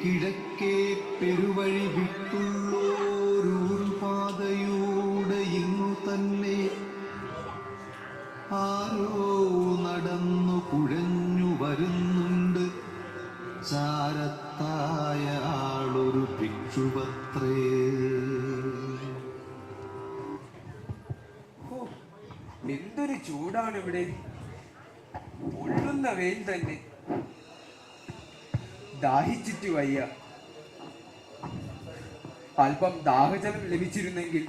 കിഴക്കേ പെരുവഴി വിട്ടുള്ളോരൂർ പാതയൂടെ ഇന്നു തന്നെ ആരോ നടന്നു കുഴഞ്ഞു വരുന്നുണ്ട്. ചാരത്തായ ആളൊരു ഭിക്ഷുപത്രേ. എന്തൊരു ചൂടാണ് ഇവിടെ, പൊള്ളുന്ന വെയിൽ തന്നെ. ദാഹിച്ചിട്ട് വയ്യ. അല്പം ദാഹജലം ലഭിച്ചിരുന്നെങ്കിൽ.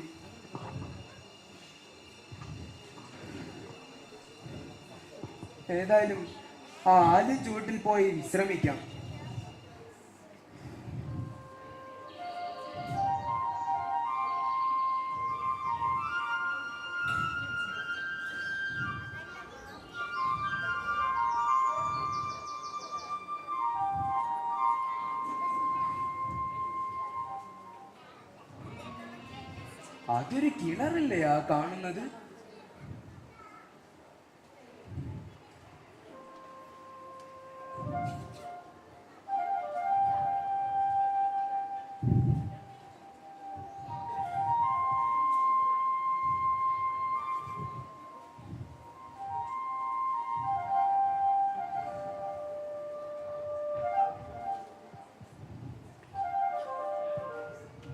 ഏതായാലും ആ ആദ്യം ചുവട്ടിൽ പോയി വിശ്രമിക്കാം. അതൊരു കിണറല്ലേ ആ കാണുന്നത്?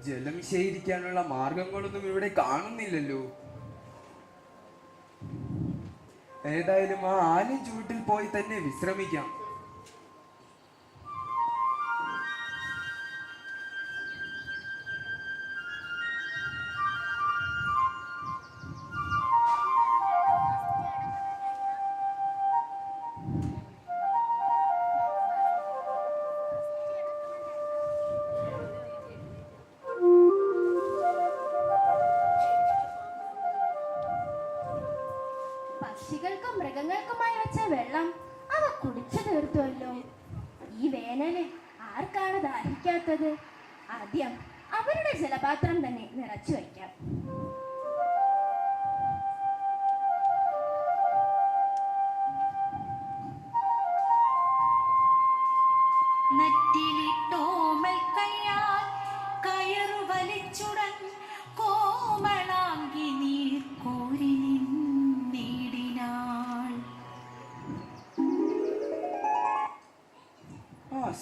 ജലം ശേഖരിക്കാനുള്ള മാർഗങ്ങളൊന്നും ഇവിടെ കാണുന്നില്ലല്ലോ. ഏതായാലും ആ ആലിൻ ചുവട്ടിൽ പോയി തന്നെ വിശ്രമിക്കാം. പക്ഷികൾക്കും മൃഗങ്ങൾക്കുമായി വെച്ച വെള്ളം അവ കുടിച്ചു തീർത്തുവല്ലോ. ഈ വേനലിൽ ആർക്കാണ് ദാഹിക്കാത്തത്? ആദ്യം അവരുടെ ജലപാത്രം തന്നെ നിറച്ചു വയ്ക്കാം.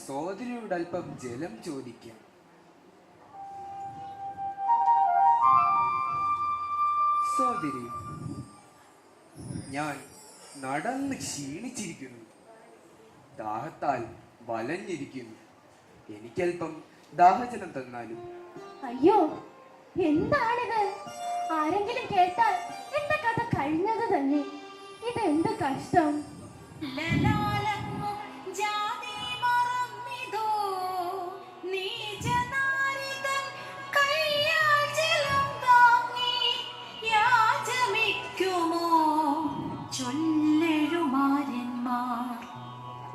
സോദരിയോട് അല്പം ജലം ചോദിക്കാം. സോദരി, ഞാൻ നടന്ന് ക്ഷീണിച്ചിരിക്കുന്നു. ദാഹത്താൽ വലഞ്ഞിരിക്കുന്നു. എനിക്കല്പം ദാഹജലം തന്നാലും. അയ്യോ, എന്താണിത്? ആരെങ്കിലും കേട്ടാൽ എന്റെ കഥ കഴിഞ്ഞത് തന്നെ. ഇതെന്ത് കഷ്ടം!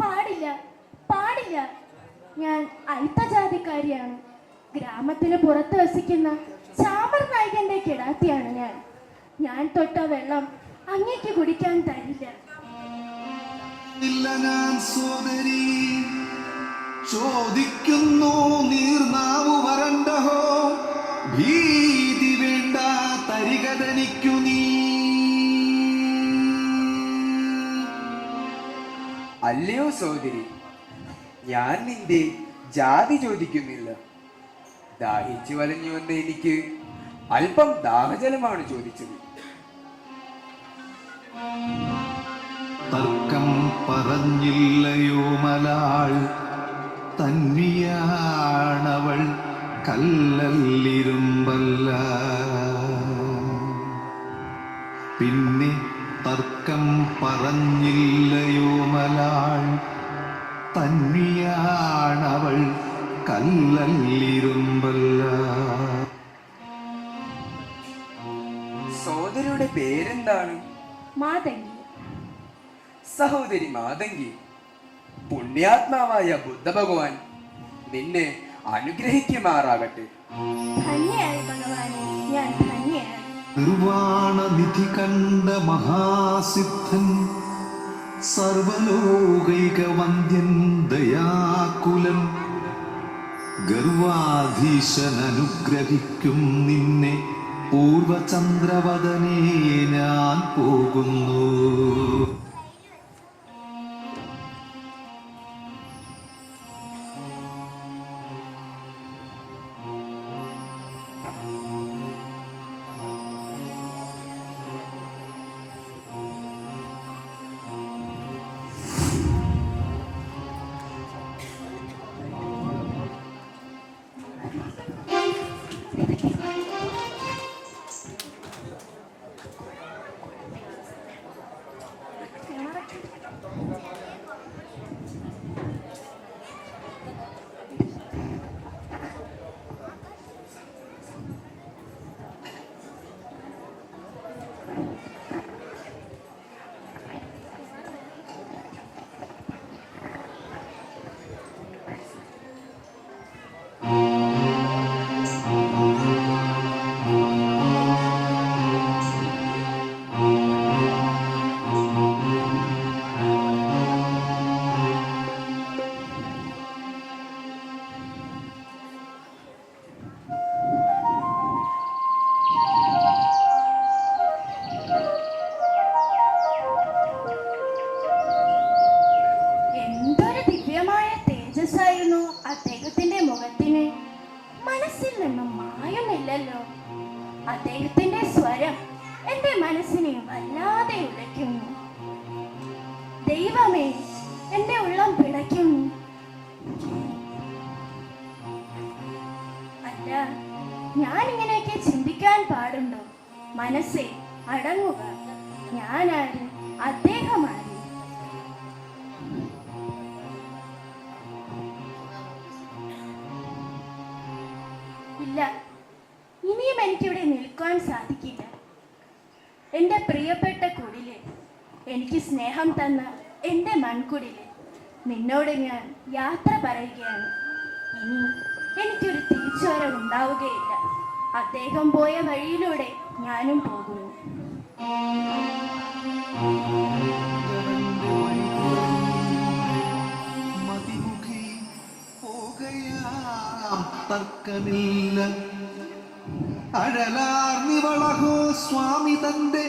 പാടില്ല, പാടില്ല. ഞാൻ അല്പജാതിക്കാരിയാണ്. ഗ്രാമത്തിന് പുറത്ത് വസിക്കുന്ന ചാമർ നായകന്റെ കിടാത്തിയാണ് ഞാൻ. ഞാൻ തൊട്ട വെള്ളം അങ്ങേക്ക് കുടിക്കാൻ തരില്ല. ഞാൻ സോദരി ചോദിക്കുന്നു, നീർനാവു വരണ്ടഹോ. ഭീതി വേണ്ട, തരികതനിക്കു നീ. അല്ലയോ സോദരി, ഞാൻ നിന്റെ ജാതി ചോദിക്കുന്നില്ല. ദാഹിച്ചു വലഞ്ഞു വന്ന എനിക്ക് അല്പം ദാഹജലമാണ് ചോദിച്ചത്. തർക്കം പറഞ്ഞില്ലയോ മലാൾ, തന്നിയാണവൾ കല്ലല്ലിരുമ്പല്ല. പിന്നെ തർക്കം പറഞ്ഞില്ലയോ മലാൾ, തന്നിയാണവൾ കല്ലല്ലിരുമ്പല്ല. സോദരിയുടെ പേരെന്താണ്? മാതങ്കി. സഹോദരി മാതങ്കി, പുണ്യാത്മാവായ ബുദ്ധ ഭഗവാൻ നിന്നെ അനുഗ്രഹിക്കുമാറാകട്ടെ. ധന്യയായി ഭഗവാനെ, ഞാൻ ധന്യയായി. നിർവാണ നിധി കണ്ട മഹാസിദ്ധൻ സർവലോകൈക വന്ദ്യൻ ദയാകുലൻ ഗർവാധീശൻ അനുഗ്രഹിക്കും നിന്നെ പൂർവചന്ദ്രവദനേ ഞാൻ പോകുന്നു. അദ്ദേഹത്തിന്റെ മുഖത്തിന്. മനസ്സിൽ നിന്നും മായുന്നില്ലല്ലോ. അദ്ദേഹത്തിന്റെ സ്വരം എന്റെ മനസ്സിനെ വല്ലാതെ ഉലയ്ക്കുന്നു. ദൈവമേ, എന്റെ ഉള്ളം പിടയ്ക്കുന്നു. അല്ല, ഞാൻ ഇങ്ങനെയൊക്കെ ചിന്തിക്കാൻ പാടുണ്ടോ? മനസ്സേ, അടങ്ങുക. ഞാനാര്, അദ്ദേഹമാര്? ഇല്ല, ഇനിയും എനിക്കിവിടെ നിൽക്കാൻ സാധിക്കില്ല. എൻ്റെ പ്രിയപ്പെട്ട കുടില്, എനിക്ക് സ്നേഹം തന്ന എൻ്റെ മൺകുടില്, നിന്നോട് ഞാൻ യാത്ര പറയുകയാണ്. ഇനി എനിക്കൊരു തിരിച്ചുവരവ് ഉണ്ടാവുകയില്ല. അദ്ദേഹം പോയ വഴിയിലൂടെ ഞാനും പോകുന്നു. തർക്കമില്ല, അഴലാർന്നിവളഹോ സ്വാമി തന്റെ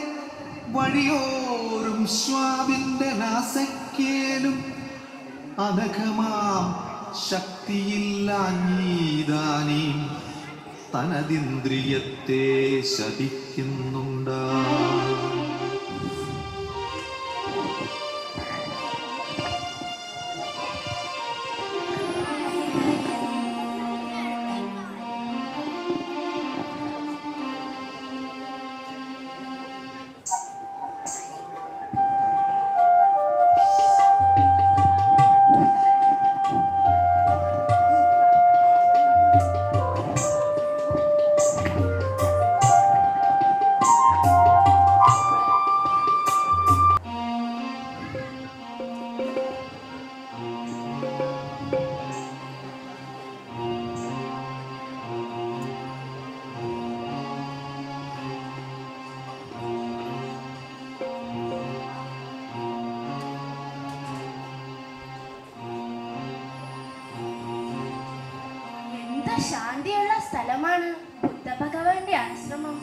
വഴിയോരും സ്വാമിന്റെ നാസക്കേലും അനഘമാം ശക്തിയില്ലാഞ്ഞീതാനീ തനതിന്ദ്രിയത്തെ ശപിക്കുന്നുണ്ടാ. ശാന്തിയുള്ള സ്ഥലമാണ് ബുദ്ധഭഗവാന്റെ ആശ്രമം.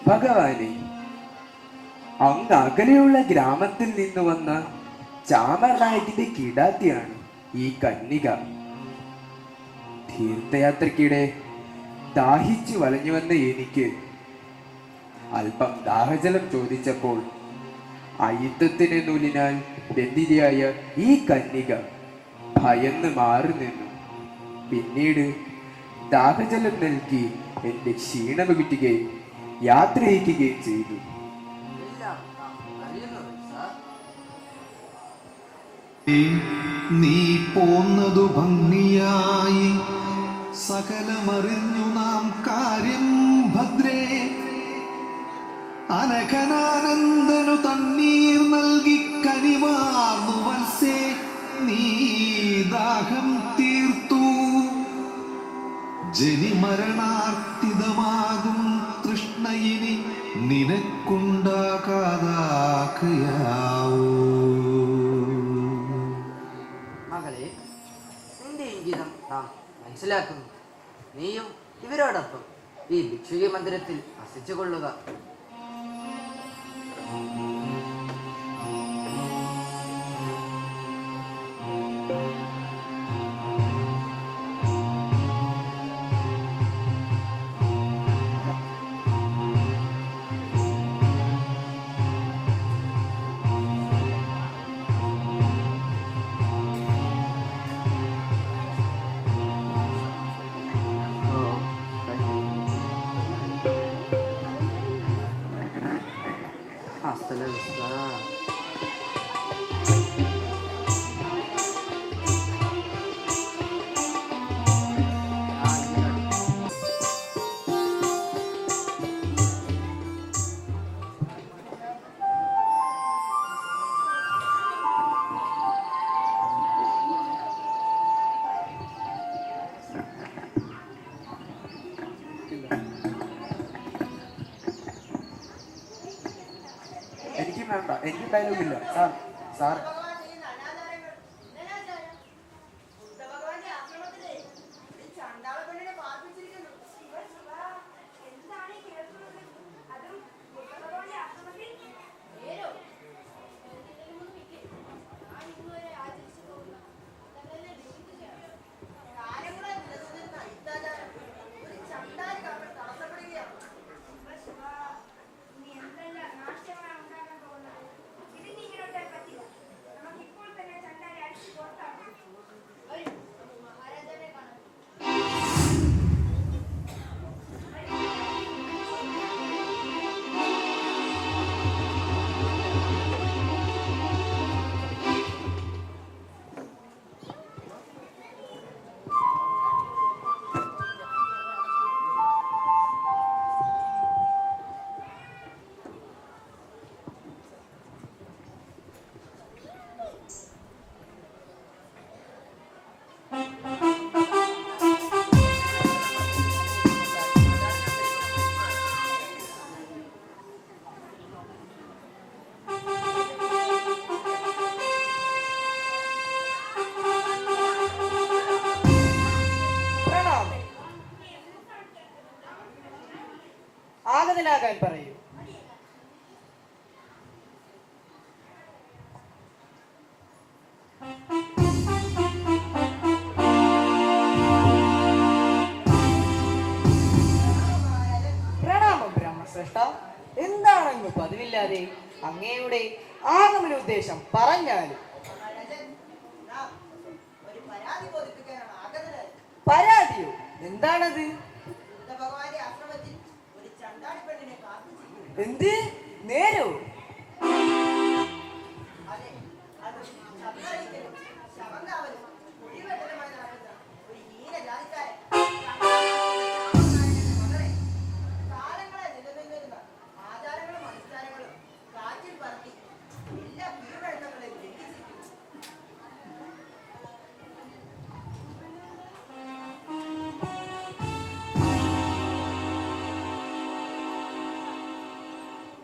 ഭഗവാനെ, അങ്ങ് അകലെയുള്ള ഗ്രാമത്തിൽ നിന്ന് വന്ന ചാമർ നായകിന്റെ കിടാത്തിയാണ് ഈ കന്യക. തീർത്ഥയാത്രയ്ക്കിടെ ദാഹിച്ചു വലഞ്ഞു വന്ന എനിക്ക് അല്പം ദാഹജലം ചോദിച്ചപ്പോൾ അയിത്തത്തിന് നൂലിനാൽ ബന്ധിതയായ ഈ കന്യക ഭയന്ന് മാറി നിന്നു. പിന്നീട് ദാഹജലം നൽകി എന്റെ ക്ഷീണമകറ്റുകയും യാത്രയക്കുകയും ചെയ്തു. നീ പോന്നതു ഭംഗിയായി സകലമറിഞ്ഞു നാം കാര്യം ഭദ്രേ. അനഘനാനന്ദനു തണ്ണീർ നൽകി കനിവാർന്നു വത്സേ, നീ ദാഹം തീർത്തു ജനിമരണാർത്തിതമാകും തൃഷ്ണയിനി നിനക്കുണ്ടാകാതാക്കയാവൂ. മകളെ, നിന്റെ ഇംഗിതം നാം മനസ്സിലാക്കുന്നു. നീയും ഇവരോടൊപ്പം ഈ ഭിക്ഷുക മന്ദിരത്തിൽ വസിച്ചു കൊള്ളുക. Hasta la vista. എനിക്ക് വേണ്ട, എനിക്ക് ഡയലോഗില്ല സാർ. സാർ ആഗതനാകാൻ പറയൂ. പ്രണാമം ബ്രഹ്മശ്രേഷ്ഠ. എന്താണെന്ന് പതിവില്ലാതെ അങ്ങയുടെ ആഗമന ഉദ്ദേശം പറഞ്ഞാലും. പരാതിയോ? എന്താണത്? എന്ത്? നേരോ?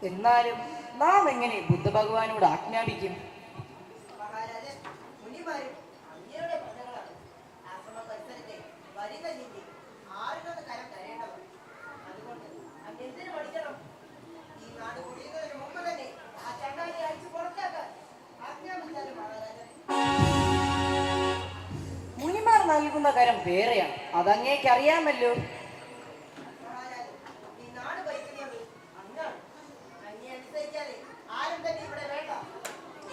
എന്നാലും നാം എങ്ങനെ ബുദ്ധഭഗവാനോട് ആജ്ഞാപിക്കും? മുനിമാർ നൽകുന്ന കരം വേറെയാണ്, അതങ്ങേക്ക് അറിയാമല്ലോ.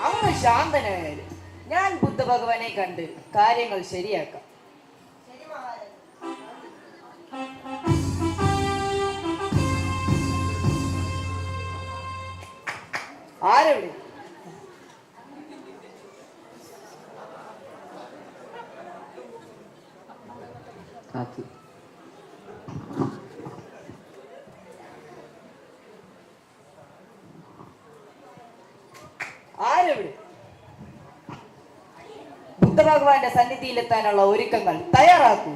അങ്ങ് ശാന്തനായാലും ഞാൻ ബുദ്ധഭഗവാനെ കണ്ട് കാര്യങ്ങൾ ശരിയാക്കാം. ആരെവിടെ? ആരെവിടെ? ബുദ്ധഭഗവാന്റെ സന്നിധിയിലെത്താനുള്ള ഒരുക്കങ്ങൾ തയ്യാറാക്കൂ.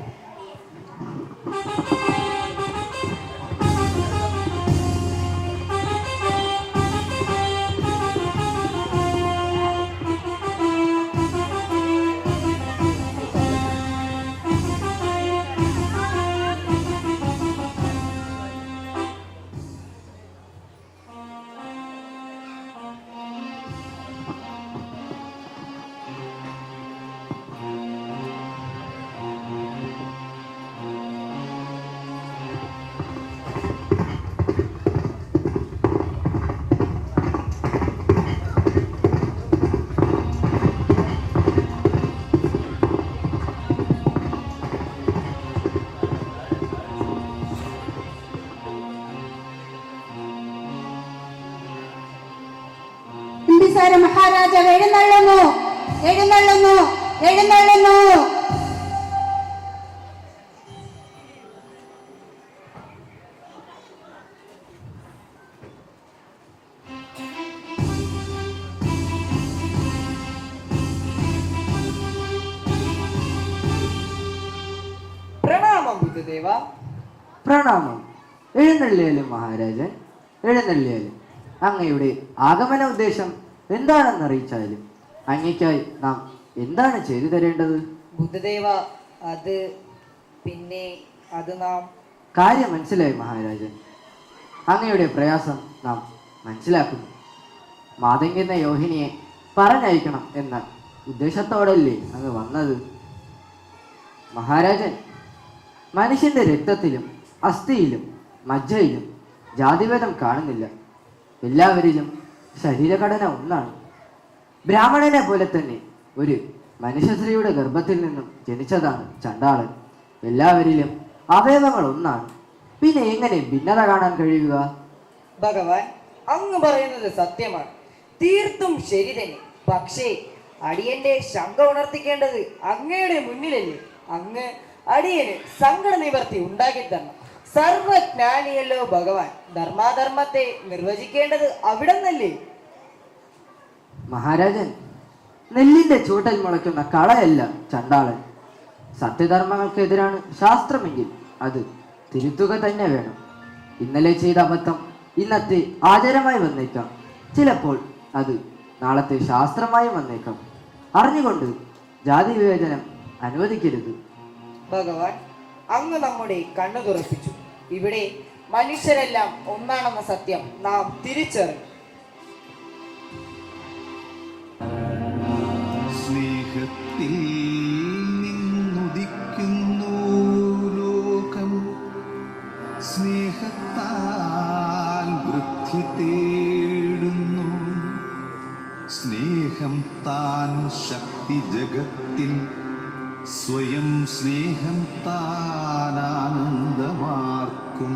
ബിംബിസാര മഹാരാജാവ് എഴുന്നള്ളുന്നു, എഴുന്നള്ളുന്നു, എഴുന്നള്ളുന്നു. പ്രണാമം ബുദ്ധദേവ. പ്രണാമം. എഴുന്നള്ളിയാലും മഹാരാജൻ, എഴുന്നള്ളിയാലും. അങ്ങയുടെ ആഗമന ഉദ്ദേശം എന്താണെന്നറിയിച്ചാലും അങ്ങയ്ക്കായി നാം എന്താണ് ചെയ്തു തരേണ്ടത്? ബുദ്ധദേവ, അത് നാം കാര്യം മനസ്സിലായി മഹാരാജൻ. അങ്ങയുടെ പ്രയാസം നാം മനസ്സിലാക്കുന്നു. മാതംഗെന്ന യോഹിനിയെ പറഞ്ഞയക്കണം എന്ന ഉദ്ദേശത്തോടല്ലേ അങ്ങ് വന്നത്? മഹാരാജൻ, മനുഷ്യന്റെ രക്തത്തിലും അസ്ഥിയിലും മജ്ജയിലും ജാതിഭേദം കാണുന്നില്ല. എല്ലാവരിലും ശരീരഘടന ഒന്നാണ്. ബ്രാഹ്മണനെ പോലെ തന്നെ ഒരു മനുഷ്യസ്ത്രീയുടെ ഗർഭത്തിൽ നിന്നും ജനിച്ചതാണ് ചണ്ടാളൻ. എല്ലാവരിലും അവയവങ്ങൾ ഒന്നാണ്. പിന്നെ എങ്ങനെ ഭിന്നത കാണാൻ കഴിയുക? ഭഗവാൻ, അങ്ങ് പറയുന്നത് സത്യമാണ്, തീർത്തും ശരി തന്നെ. പക്ഷേ അടിയന്റെ ശങ്ക ഉണർത്തിക്കേണ്ടത് അങ്ങയുടെ മുന്നിലല്ലേ. അങ്ങ് അടിയന് സങ്കട നിവർത്തി ഉണ്ടാക്കി തരണം. സർവജ്ഞാനിയല്ലോ ഭഗവാൻ. ധർമാധർമ്മത്തെ നിർവചിക്കേണ്ടത് അവിടെന്നല്ലേ? മഹാരാജൻ, നെല്ലിന്റെ ചൂട്ടൽ മുളയ്ക്കുന്ന കളയല്ല ചണ്ടാളൻ. സത്യധർമ്മങ്ങൾക്കെതിരാണ് ശാസ്ത്രമെങ്കിൽ അത് തിരുത്തുക തന്നെ വേണം. ഇന്നലെ ചെയ്ത അബദ്ധം ഇന്നത്തെ ആചാരമായി വന്നേക്കാം. ചിലപ്പോൾ അത് നാളത്തെ ശാസ്ത്രമായി വന്നേക്കാം. അറിഞ്ഞുകൊണ്ട് ജാതി വിവേചനം അനുവദിക്കരുത്. ഭഗവാൻ, അങ്ങ് നമ്മുടെ കണ്ണു തുറപ്പിച്ചു. ഇവിടെ മനുഷ്യരെല്ലാം ഒന്നാണെന്ന സത്യം നാം തിരിച്ചറിഞ്ഞു. സ്നേഹത്തിൽ നിന്നുദിക്കുന്നു ലോകം, സ്നേഹത്താൽ വൃദ്ധി തേടുന്നു. സ്നേഹം താൻ ശക്തി ജഗത്തിൽ, സ്വയം സ്നേഹം താൻ ആനന്ദമാർക്കും.